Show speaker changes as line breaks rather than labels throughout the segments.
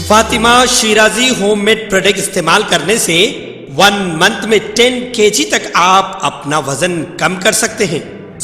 Fatima Shirazi home made product استعمال کرنے سے 1 منتھ میں 10 kg تک آپ اپنا وزن کم کر سکتے ہیں۔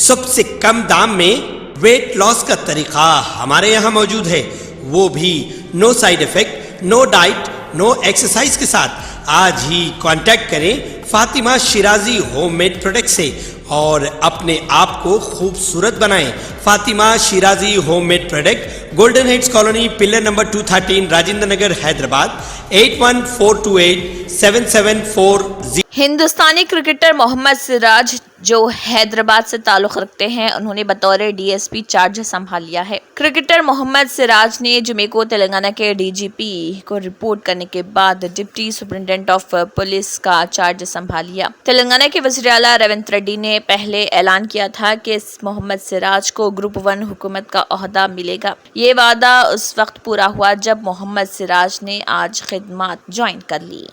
سب سے کم دام میں ویٹ لاس کا طریقہ ہمارے یہاں موجود ہے، وہ بھی no side effect, no diet, no exercise کے ساتھ۔ آج ہی کانٹیکٹ کریں Fatima Shirazi home made product سے اور اپنے آپ کو خوبصورت بنائیں۔ Fatima Shirazi home made product, golden heights colony, pillar number 213، Rajendra Nagar, Hyderabad, 81428774 7740۔
ہندوستانی کرکٹر محمد سراج جو حیدرآباد سے تعلق رکھتے ہیں، انہوں نے بطور ڈی ایس پی چارج سنبھال لیا ہے۔ کرکٹر محمد سراج نے جمعے کو تلنگانہ کے ڈی جی پی کو رپورٹ کرنے کے بعد ڈپٹی سپرنٹینڈنٹ آف پولیس کا چارج سنبھال لیا۔ تلنگانہ کے وزیر اعلیٰ ریونت ریڈی نے پہلے اعلان کیا تھا کہ محمد سراج کو گروپ 1 حکومت کا عہدہ ملے گا۔ یہ وعدہ اس وقت پورا ہوا جب محمد سراج نے آج خدمات جوائن کر لی۔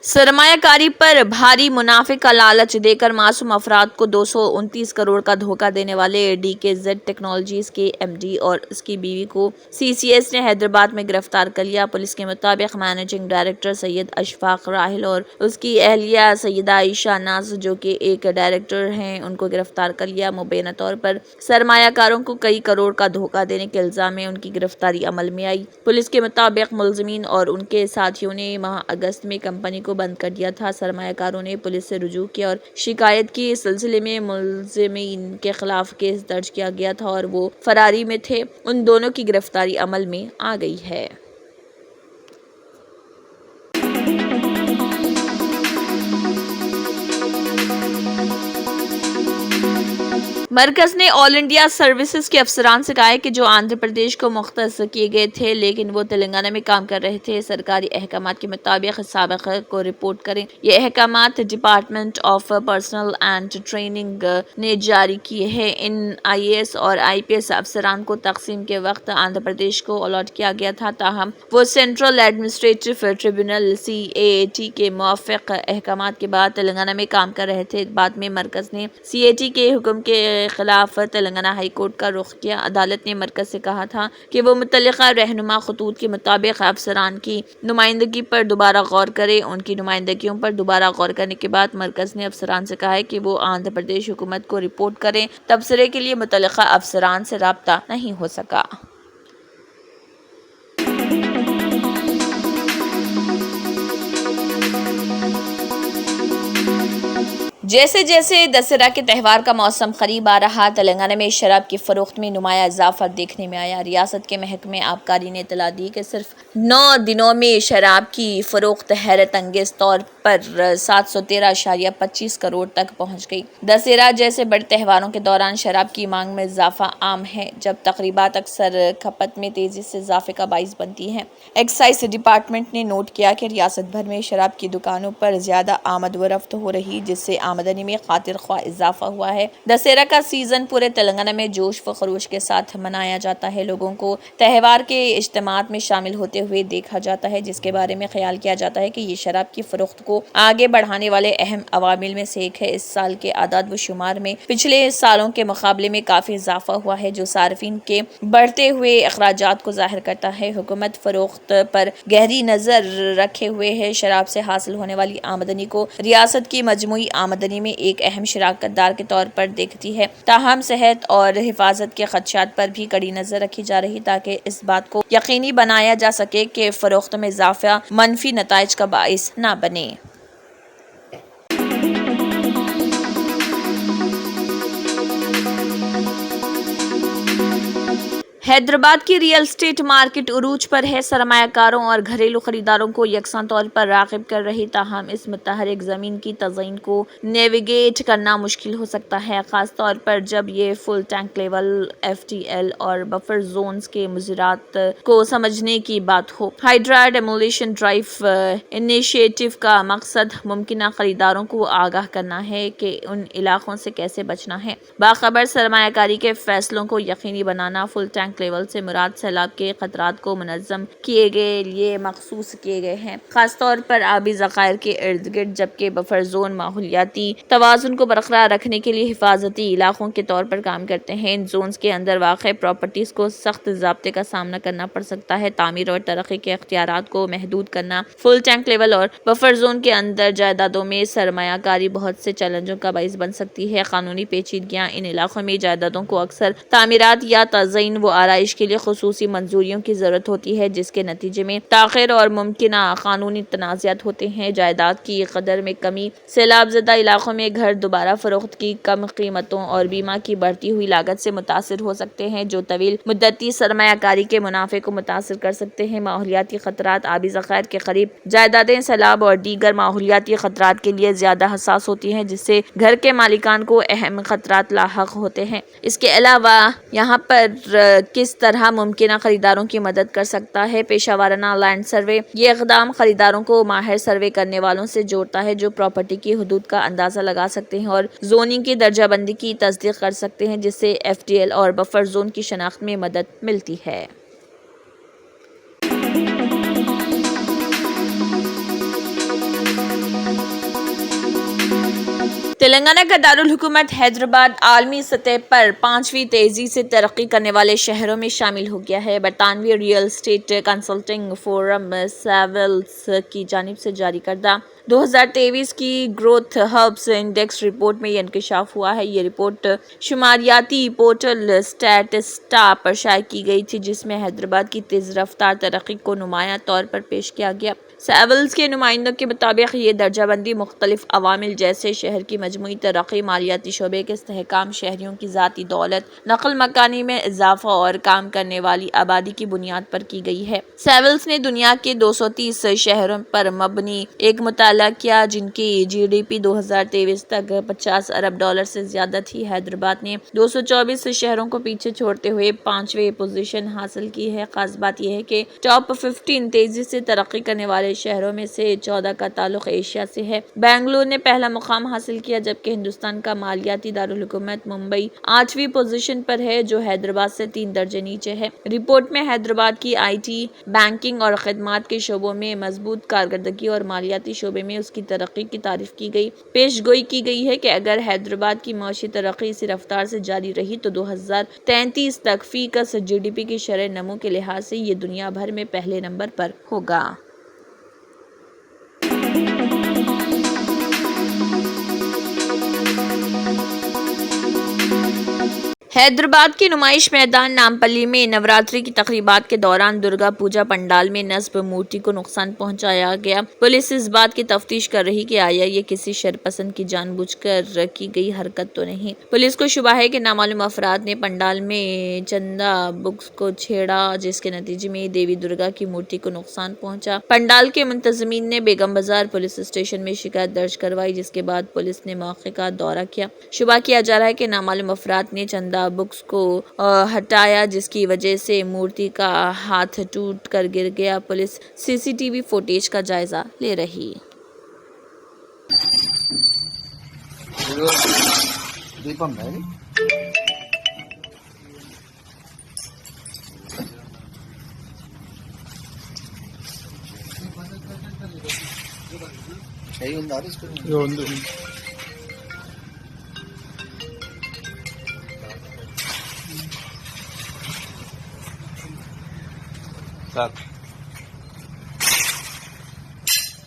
سرمایہ کاری پر بھاری منافع کا لالچ دے کر معصوم افراد کو 229 کروڑ کا دھوکہ دینے والے ڈی کے زیڈ ٹیکنالوجیز کے ایم ڈی اور اس کی بیوی کو سی سی ایس نے حیدرآباد میں گرفتار کر لیا۔ پولیس کے مطابق مینیجنگ ڈائریکٹر سید اشفاق راحل اور اس کی اہلیہ سیدہ عائشہ ناز جو کہ ایک ڈائریکٹر ہیں، ان کو گرفتار کر لیا۔ مبینہ طور پر سرمایہ کاروں کو کئی کروڑ کا دھوکہ دینے کے الزام میں ان کی گرفتاری عمل میں آئی۔ پولیس کے مطابق ملزمین اور ان کے ساتھیوں نے ماہ اگست میں کمپنی کو بند کر دیا تھا۔ سرمایہ کاروں نے پولیس سے رجوع کیا اور شکایت کی سلسلے میں ملزمین کے خلاف کیس درج کیا گیا تھا اور وہ فراری میں تھے۔ ان دونوں کی گرفتاری عمل میں آ گئی ہے۔ مرکز نے آل انڈیا سروسز کے افسران سے کہا ہے کہ جو آندھرا پردیش کو مختص کیے گئے تھے لیکن وہ تلنگانہ میں کام کر رہے تھے، سرکاری احکامات کے مطابق سابقہ کو رپورٹ کریں۔ یہ احکامات department of personal and training نے جاری کیے ہیں۔ ان آئی اے ایس اور آئی پی ایس افسران کو تقسیم کے وقت آندھرا پردیش کو الاٹ کیا گیا تھا، تاہم وہ central administrative tribunal C A A T کے موافق احکامات کے بعد تلنگانہ میں کام کر رہے تھے۔ بعد میں مرکز نے سی اے ٹی کے حکم کے خلاف تلنگانہ ہائی کورٹ کا رخ کیا۔ عدالت نے مرکز سے کہا تھا کہ وہ متعلقہ رہنما خطوط کے مطابق افسران کی نمائندگی پر دوبارہ غور کرے۔ ان کی نمائندگیوں پر دوبارہ غور کرنے کے بعد مرکز نے افسران سے کہا ہے کہ وہ آندھرا پردیش حکومت کو رپورٹ کریں۔ تبصرے کے لیے متعلقہ افسران سے رابطہ نہیں ہو سکا۔ جیسے جیسے دسہرہ کے تہوار کا موسم قریب آ رہا، تلنگانہ میں شراب کی فروخت میں نمایاں اضافہ دیکھنے میں آیا۔ ریاست کے محکمہ آبکاری نے اطلاع دی کہ صرف 9 دنوں میں شراب کی فروخت حیرت انگیز طور پر 713.25 کروڑ تک پہنچ گئی۔ دسہرہ جیسے بڑے تہواروں کے دوران شراب کی مانگ میں اضافہ عام ہے، جب تقریبات اکثر کھپت میں تیزی سے اضافے کا باعث بنتی ہیں۔ ایکسائز ڈپارٹمنٹ نے نوٹ کیا کہ ریاست بھر میں شراب کی دکانوں پر زیادہ آمد و رفت ہو رہی، جس سے آمدنی میں خاطر خواہ اضافہ ہوا ہے۔ دسہرہ کا سیزن پورے تلنگانہ میں جوش و خروش کے ساتھ منایا جاتا ہے۔ لوگوں کو تہوار کے اجتماعات میں شامل ہوتے ہوئے دیکھا جاتا ہے، جس کے بارے میں خیال کیا جاتا ہے کہ یہ شراب کی فروخت کو آگے بڑھانے والے اہم عوامل میں سے ایک ہے۔ اس سال کے اعداد و شمار میں پچھلے سالوں کے مقابلے میں کافی اضافہ ہوا ہے، جو صارفین کے بڑھتے ہوئے اخراجات کو ظاہر کرتا ہے۔ حکومت فروخت پر گہری نظر رکھے ہوئے ہے۔ شراب سے حاصل ہونے والی آمدنی کو ریاست کی مجموعی آمدنی میں ایک اہم شراکت دار کے طور پر دیکھتی ہے، تاہم صحت اور حفاظت کے خدشات پر بھی کڑی نظر رکھی جا رہی تاکہ اس بات کو یقینی بنایا جا سکے کہ فروخت میں اضافہ منفی نتائج کا باعث نہ بنے۔ حیدرآباد کی ریئل اسٹیٹ مارکیٹ عروج پر ہے۔ سرمایہ کاروں اور گھریلو خریداروں کو یکساں طور پر راغب کر رہی، تاہم اس متحرک زمین کی تزئین کو نیویگیٹ کرنا مشکل ہو سکتا ہے، خاص طور پر جب یہ فل ٹینک لیول، ایف ٹی ایل اور بفر زونز کے مضرات کو سمجھنے کی بات ہو۔ ہائیڈرا ڈیمولیشن ڈرائیو انیشیٹو کا مقصد ممکنہ خریداروں کو آگاہ کرنا ہے کہ ان علاقوں سے کیسے بچنا ہے۔ باخبر سرمایہ کاری کے فیصلوں کو یقینی بنانا، فل ٹینک لیول سے مراد سیلاب کے خطرات کو منظم کیے گئے لیے مخصوص کیے گئے ہیں، خاص طور پر آبی ذخائر کے ارد گرد، جبکہ بفر زون ماحولیاتی توازن کو برقرار رکھنے کے لیے حفاظتی علاقوں کے طور پر کام کرتے ہیں۔ ان زونز کے اندر واقع پراپرٹیز کو سخت ضابطے کا سامنا کرنا پڑ سکتا ہے۔ تعمیر اور ترقی کے اختیارات کو محدود کرنا، فل ٹینک لیول اور بفر زون کے اندر جائیدادوں میں سرمایہ کاری بہت سے چیلنجوں کا باعث بن سکتی ہے۔ قانونی پیچیدگیاں: ان علاقوں میں جائیدادوں کو اکثر تعمیرات یا تزئین و آرائش کے لیے خصوصی منظوریوں کی ضرورت ہوتی ہے، جس کے نتیجے میں تاخیر اور ممکنہ قانونی تنازعات ہوتے ہیں۔ جائیداد کی قدر میں کمی: سیلاب زدہ علاقوں میں گھر دوبارہ فروخت کی کم قیمتوں اور بیمہ کی بڑھتی ہوئی لاگت سے متاثر ہو سکتے ہیں، جو طویل مدتی سرمایہ کاری کے منافع کو متاثر کر سکتے ہیں۔ ماحولیاتی خطرات: آبی ذخائر کے قریب جائیدادیں سیلاب اور دیگر ماحولیاتی خطرات کے لیے زیادہ حساس ہوتی ہیں، جس سے گھر کے مالکان کو اہم خطرات لاحق ہوتے ہیں۔ اس کے علاوہ یہاں پر کس طرح ممکنہ خریداروں کی مدد کر سکتا ہے؟ پیشہ ورانہ لینڈ سروے: یہ اقدام خریداروں کو ماہر سروے کرنے والوں سے جوڑتا ہے، جو پراپرٹی کی حدود کا اندازہ لگا سکتے ہیں اور زوننگ کی درجہ بندی کی تصدیق کر سکتے ہیں، جس سے ایف ڈی ایل اور بفر زون کی شناخت میں مدد ملتی ہے۔ تلنگانہ کا دارالحکومت حیدرآباد عالمی سطح پر 5ویں تیزی سے ترقی کرنے والے شہروں میں شامل ہو گیا ہے۔ برطانوی ریئل اسٹیٹ کنسلٹنگ فورم سیولز کی جانب سے جاری کردہ 2023 کی گروتھ ہبز انڈیکس رپورٹ میں یہ انکشاف ہوا ہے۔ یہ رپورٹ شماریاتی پورٹل اسٹیٹسٹا پر شائع کی گئی تھی، جس میں حیدرآباد کی تیز رفتار ترقی کو نمایاں طور پر پیش کیا گیا۔ سیولز کے نمائندوں کے مطابق یہ درجہ بندی مختلف عوامل جیسے شہر کی مجموعی ترقی، مالیاتی شعبے کے استحکام، شہریوں کی ذاتی دولت، نقل مکانی میں اضافہ اور کام کرنے والی آبادی کی بنیاد پر کی گئی ہے۔ سیولز نے دنیا کے 230 شہروں پر مبنی ایک مطالعہ کیا، جن کی جی ڈی پی 2023 تک $50 ارب سے زیادہ تھی۔ حیدرآباد نے 224 شہروں کو پیچھے چھوڑتے ہوئے 5ویں پوزیشن حاصل کی ہے۔ خاص بات یہ ہے کہ ٹاپ 15 تیزی سے ترقی کرنے والے شہروں میں سے 14 کا تعلق ایشیا سے ہے۔ بنگلور نے پہلا مقام حاصل کیا، جبکہ ہندوستان کا مالیاتی دارالحکومت ممبئی 8ویں پوزیشن پر ہے، جو حیدرآباد سے 3 درجے نیچے ہے۔ رپورٹ میں حیدرآباد کی آئی ٹی، بینکنگ اور خدمات کے شعبوں میں مضبوط کارکردگی اور مالیاتی شعبے میں اس کی ترقی کی تعریف کی گئی۔ پیش گوئی کی گئی ہے کہ اگر حیدرآباد کی معاشی ترقی اسی رفتار سے جاری رہی تو 2033 تک فی کس جی ڈی پی کی شرح نمو کے لحاظ سے یہ دنیا بھر میں پہلے نمبر پر ہوگا۔ حیدرآباد کے نمائش میدان نامپلی میں نوراتری کی تقریبات کے دوران درگا پوجا پنڈال میں نصب مورتی کو نقصان پہنچایا گیا۔ پولیس اس بات کی تفتیش کر رہی کہ آیا یہ کسی شرپسند کی جان بوجھ کر کی گئی حرکت تو نہیں۔ پولیس کو شبہ ہے کہ نامعلوم افراد نے پنڈال میں چندہ بکس کو چھیڑا، جس کے نتیجے میں دیوی درگا کی مورتی کو نقصان پہنچا۔ پنڈال کے منتظمین نے بیگم بازار پولیس اسٹیشن میں شکایت درج کروائی، جس کے بعد پولیس نے موقع کا دورہ کیا۔ شبہ کیا جا رہا ہے کہ نامعلوم افراد نے چندہ بکس کو ہٹایا، جس کی وجہ سے مورتی کا ہاتھ ٹوٹ کر گر گیا۔ پولیس سی سی ٹی وی فوٹیج کا جائزہ لے رہی۔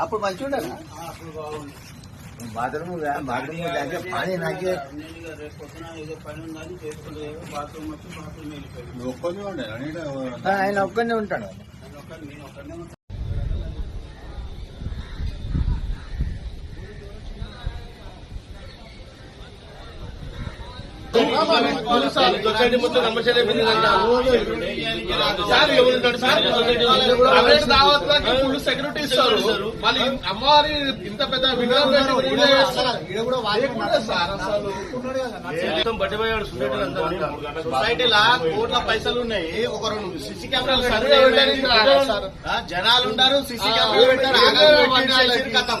అప్పుడు మంచిగా ఉండగా బాత్రూమ్ జాగ్రత్త పానీ నాకే ఆయన ఒక్కనే ఉంటాడు.
సొసైటీ మొత్తం నమ్మశైపోయింది సార్ ఎవరు sir Ramesh Rawat full security ఇస్తారు మళ్ళీ అమ్మవారి ఇంత పెద్ద బట్టిపోయాడు సొసైటీలా కోట్ల పైసలు ఉన్నాయి ఒక 2 సిసి కెమెరాలు సర్వే జనాలు ఉన్నారు సిసి కెమెరాలు పెట్టారు కథం.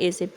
ACP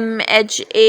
MHA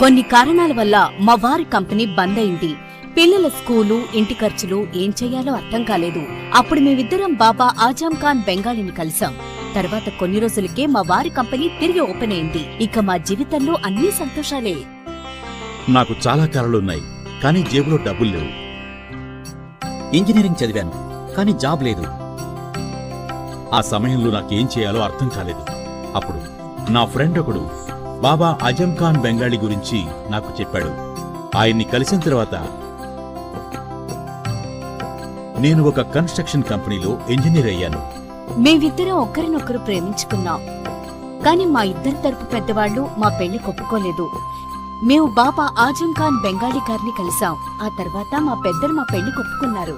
కొన్ని కారణాల వల్ల మా వారి కంపెనీ బంద్ అయింది. పిల్లల స్కూలు, ఇంటి ఖర్చులు ఏం చెయ్యాలో అర్థం కాలేదు. అప్పుడు మేమిద్దరం బాబా ఆజం ఖాన్ బెంగాలీని కలిసాం. తర్వాత కొన్ని రోజులకే మా వారి కంపెనీ తిరిగి ఓపెన్ అయింది. ఇక మా జీవితంలో అన్ని సంతోషాలే.
నాకు చాలా కలలున్నాయి, కానీ జేబులో డబ్బులు లేవు.
ఇంజనీరింగ్ చదివాను, కానీ జాబ్ లేదు.
ఆ సమయంలో నాకేం చేయాలో అర్థం కాలేదు. అప్పుడు నా ఫ్రెండ్ ఒకడు బాబా ఆజం ఖాన్ బెంగాలీ గురించి నాకు చెప్పాడు. ఆయన్ని కలిసిన తర్వాత నేను ఒక కన్స్ట్రక్షన్ కంపెనీలో ఇంజనీర్ అయ్యాను.
మేమిద్దరం ఒకరినొకరు ప్రేమించుకున్నాం. కాని మా ఇద్దరి తరపు పెద్దవాళ్లు మా పెళ్లి ఒప్పుకోలేదు. మేము బాబా ఆజం ఖాన్ బెంగాలీ గారిని కలిసాం. ఆ తర్వాత మా పెద్దలు మా పెళ్లి ఒప్పుకున్నారు.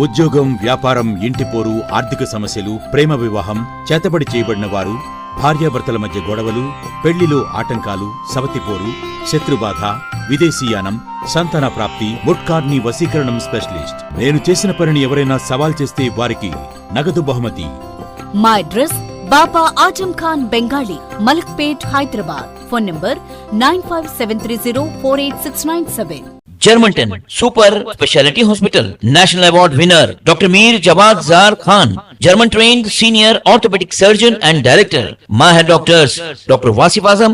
ఉద్యోగం, వ్యాపారం, ఇంటిపోరు, ఆర్థిక సమస్యలు, ప్రేమ వివాహం, చేతబడి చేయబడిన వారు, భార్యాభర్తల మధ్య గొడవలు, పెళ్లిలో ఆటంకాలు, సవతిపోరు, శత్రుబాధ, విదేశీయానం, సంతాన ప్రాప్తి, ముట్కార్ని వశీకరణం స్పెషలిస్ట్. నేను చేసిన పనిని ఎవరైనా సవాల్ చేస్తే వారికి నగదు బహుమతి.
మా address Baba Azam Khan Bengali, Malakpet, Hyderabad. Phone number 9573048697.
Germantown Super Speciality Hospital, National Award winner Dr. Mir Jawad Zar Khan, German trained senior orthopedic surgeon and director. Mahir doctors Dr. Wasif Azam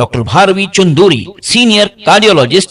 Dr. Bharvi Chunduri, senior cardiologist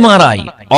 MRI,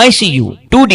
ICU, 2D